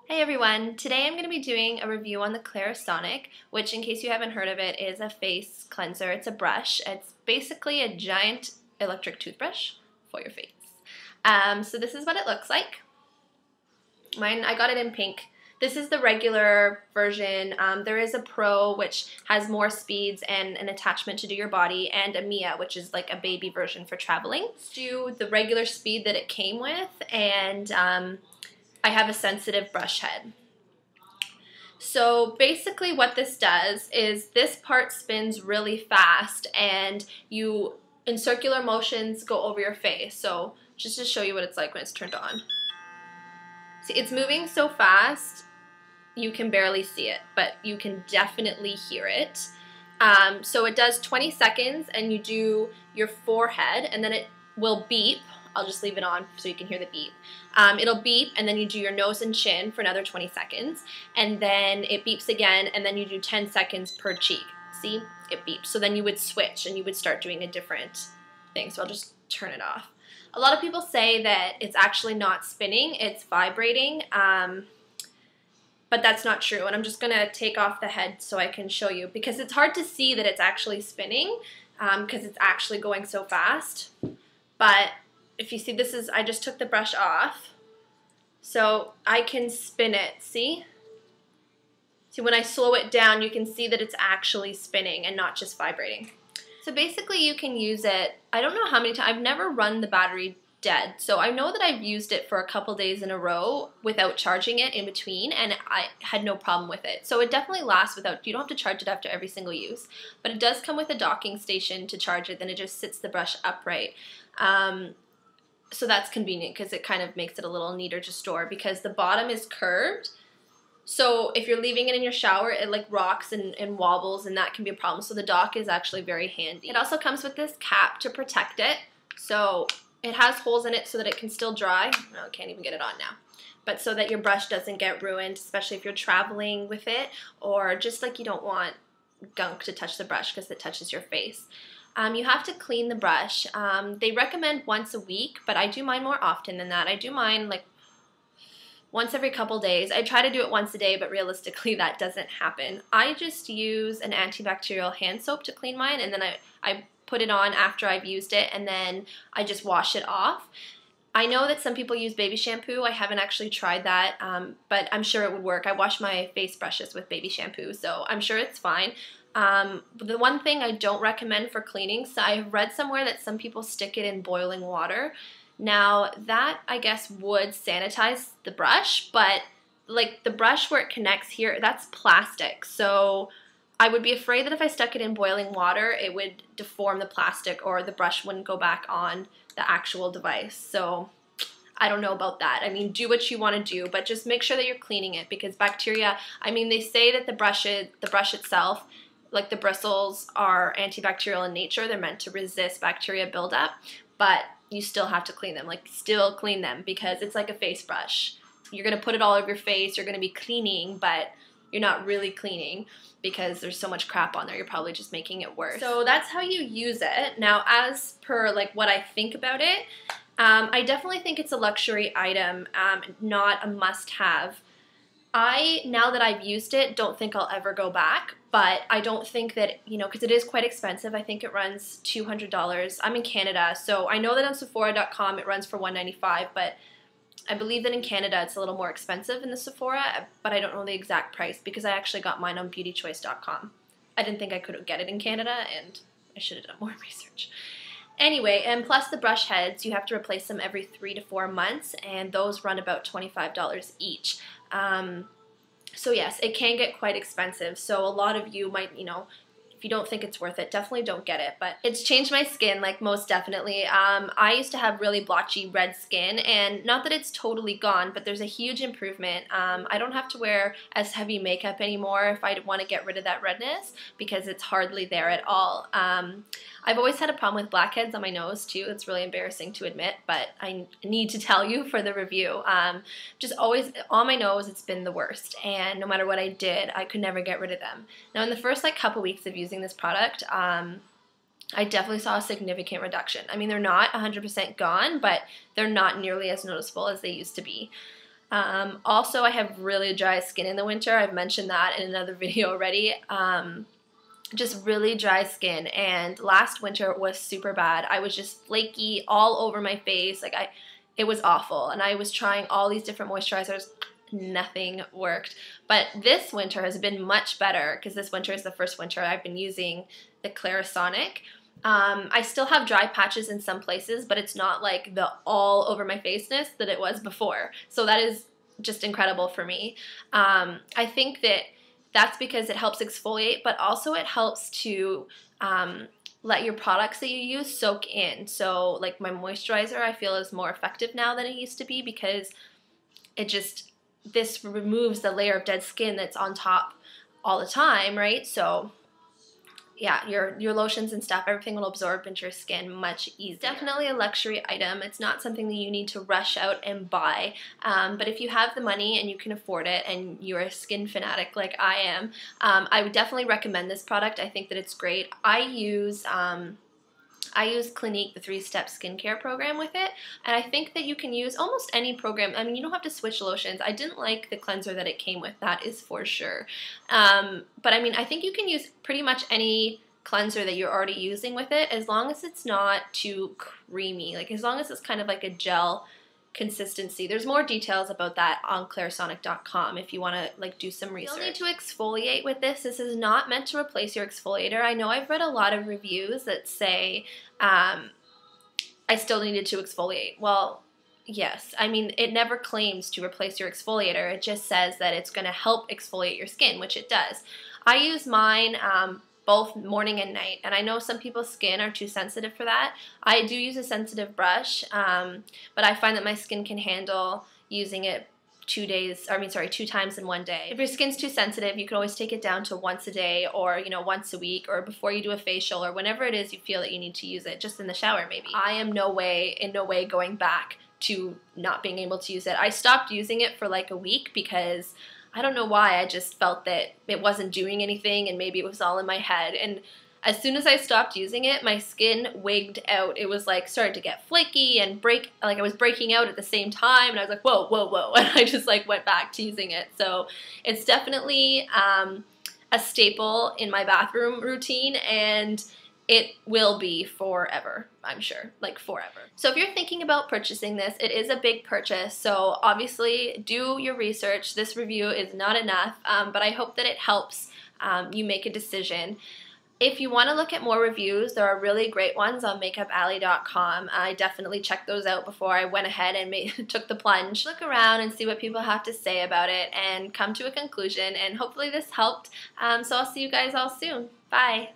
Hey everyone, today I'm going to be doing a review on the Clarisonic, which in case you haven't heard of it is a face cleanser. It's a brush. It's basically a giant electric toothbrush for your face. So this is what it looks like. Mine, I got it in pink. This is the regular version. There is a Pro, which has more speeds and an attachment to do your body, and a Mia, which is like a baby version for traveling. Let's do the regular speed that it came with, and I have a sensitive brush head. So basically what this does is this part spins really fast and you, in circular motions, go over your face. So just to show you what it's like when it's turned on. See, it's moving so fast you can barely see it, but you can definitely hear it. So it does 20 seconds and you do your forehead and then it will beep. I'll just leave it on so you can hear the beep. It'll beep and then you do your nose and chin for another 20 seconds and then it beeps again and then you do 10 seconds per cheek. See? It beeps. So then you would switch and you would start doing a different thing. So I'll just turn it off. A lot of people say that it's actually not spinning, it's vibrating, but that's not true. And I'm just going to take off the head so I can show you because it's hard to see that it's actually spinning because it's actually going so fast. But if you see, this is, I just took the brush off, so I can spin it, see? See, when I slow it down, you can see that it's actually spinning and not just vibrating. So basically you can use it, I don't know how many times, I've never run the battery dead, so I know that I've used it for a couple days in a row without charging it in between, and I had no problem with it. So it definitely lasts without, you don't have to charge it after every single use, but it does come with a docking station to charge it, then it just sits the brush upright. So that's convenient because it kind of makes it a little neater to store because the bottom is curved. So if you're leaving it in your shower, it like rocks and wobbles and that can be a problem. So the dock is actually very handy. It also comes with this cap to protect it. So it has holes in it so that it can still dry. Oh, I can't even get it on now. But so that your brush doesn't get ruined, especially if you're traveling with it or just like you don't want gunk to touch the brush because it touches your face. You have to clean the brush. They recommend once a week, but I do mine more often than that. I do mine like once every couple days. I try to do it once a day, but realistically that doesn't happen. I just use an antibacterial hand soap to clean mine, and then I put it on after I've used it, and then I just wash it off. I know that some people use baby shampoo. I haven't actually tried that, but I'm sure it would work. I wash my face brushes with baby shampoo, so I'm sure it's fine. The one thing I don't recommend for cleaning, so I've read somewhere that some people stick it in boiling water. Now that I guess would sanitize the brush, but like the brush where it connects here, that's plastic. So I would be afraid that if I stuck it in boiling water, it would deform the plastic or the brush wouldn't go back on the actual device. So I don't know about that. I mean, do what you want to do, but just make sure that you're cleaning it because bacteria, I mean, they say that the brush itself, like the bristles, are antibacterial in nature. They're meant to resist bacteria buildup, but you still have to clean them. Like, still clean them because it's like a face brush. You're going to put it all over your face. You're going to be cleaning, but you're not really cleaning because there's so much crap on there. You're probably just making it worse. So that's how you use it. Now, as per like what I think about it, I definitely think it's a luxury item, not a must-have. Now that I've used it, don't think I'll ever go back, but I don't think that, you know, because it is quite expensive. I think it runs $200. I'm in Canada, so I know that on Sephora.com it runs for $195, but I believe that in Canada it's a little more expensive in the Sephora, but I don't know the exact price because I actually got mine on beautychoice.com. I didn't think I could get it in Canada, and I should have done more research. Anyway, and plus the brush heads, you have to replace them every 3 to 4 months, and those run about $25 each. So yes, it can get quite expensive, so a lot of you might, you know, if you don't think it's worth it, definitely don't get it. But it's changed my skin, like most definitely. I used to have really blotchy red skin, and not that it's totally gone, but there's a huge improvement. I don't have to wear as heavy makeup anymore if I want to get rid of that redness because it's hardly there at all. I've always had a problem with blackheads on my nose too. It's really embarrassing to admit, but I need to tell you for the review. Just always on my nose, it's been the worst, and no matter what I did, I could never get rid of them. Now in the first like couple weeks of using this product, I definitely saw a significant reduction. I mean, they're not 100% gone, but they're not nearly as noticeable as they used to be. Also, I have really dry skin in the winter. I've mentioned that in another video already. Just really dry skin, and last winter was super bad. I was just flaky all over my face. Like it was awful, and I was trying all these different moisturizers. Nothing worked. But this winter has been much better because this winter is the first winter I've been using the Clarisonic. I still have dry patches in some places, but it's not like the all over my face-ness that it was before. So that is just incredible for me. I think that that's because it helps exfoliate, but also it helps to let your products that you use soak in. So like my moisturizer, I feel is more effective now than it used to be because this removes the layer of dead skin that's on top all the time, right? So yeah, your lotions and stuff, everything will absorb into your skin much easier. Definitely a luxury item. It's not something that you need to rush out and buy. But if you have the money and you can afford it and you're a skin fanatic like I am, I would definitely recommend this product. I think that it's great. I use Clinique, the 3-step skincare program with it, and I think that you can use almost any program. I mean, you don't have to switch lotions. I didn't like the cleanser that it came with, that is for sure. But I mean, I think you can use pretty much any cleanser that you're already using with it, as long as it's not too creamy, like as long as it's kind of like a gel consistency. There's more details about that on Clarisonic.com if you want to like do some research. You'll need to exfoliate with this. This is not meant to replace your exfoliator. I know I've read a lot of reviews that say I still needed to exfoliate. Well, yes. I mean, it never claims to replace your exfoliator. It just says that it's going to help exfoliate your skin, which it does. I use mine both morning and night, and I know some people's skin are too sensitive for that. I do use a sensitive brush, but I find that my skin can handle using it 2 times in one day. If your skin's too sensitive, you can always take it down to once a day, or once a week, or before you do a facial, or whenever it is you feel that you need to use it, just in the shower maybe. I am in no way going back to not being able to use it. I stopped using it for like a week because I don't know why, I just felt that it wasn't doing anything and maybe it was all in my head. And as soon as I stopped using it, my skin wigged out. It was like started to get flaky and like I was breaking out at the same time, and I was like, whoa, whoa, whoa. And I just like went back to using it. So it's definitely a staple in my bathroom routine, and it will be forever, I'm sure, like forever. So if you're thinking about purchasing this, it is a big purchase, so obviously do your research. This review is not enough, but I hope that it helps you make a decision. If you want to look at more reviews, there are really great ones on makeupalley.com. I definitely checked those out before I went ahead and took the plunge. Look around and see what people have to say about it and come to a conclusion, and hopefully this helped. So I'll see you guys all soon. Bye!